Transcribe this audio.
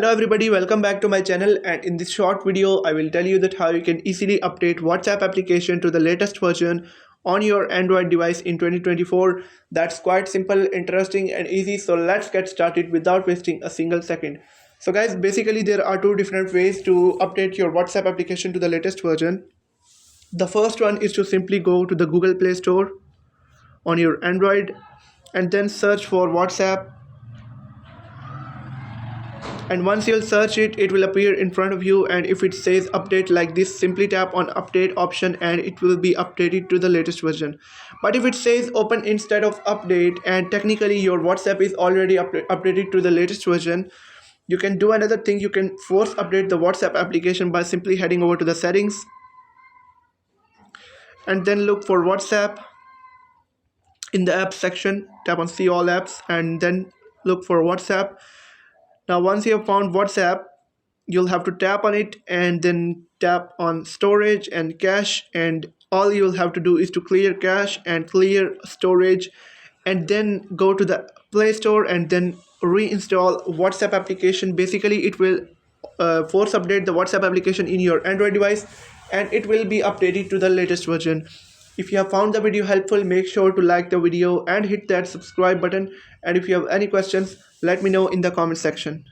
Hello everybody, welcome back to my channel, and in this short video I will tell you that how you can easily update WhatsApp application to the latest version on your Android device in 2024. That's quite simple, interesting and easy, so let's get started without wasting a single second. So guys, basically there are two different ways to update your WhatsApp application to the latest version. The first one is to simply go to the Google Play Store on your Android and then search for WhatsApp, and once you'll search it, it will appear in front of you, and if it says update like this, simply tap on update option and it will be updated to the latest version. But if it says open instead of update and technically your WhatsApp is already updated to the latest version, you can do another thing. You can force update the WhatsApp application by simply heading over to the settings and then look for WhatsApp in the apps section. Tap on see all apps and then look for WhatsApp. Now once you have found WhatsApp, you'll have to tap on it and then tap on storage and cache, and all you'll have to do is to clear cache and clear storage, and then go to the Play Store and then reinstall WhatsApp application. Basically it will force update the WhatsApp application in your Android device and it will be updated to the latest version. If you have found the video helpful, make sure to like the video and hit that subscribe button, and if you have any questions, let me know in the comment section.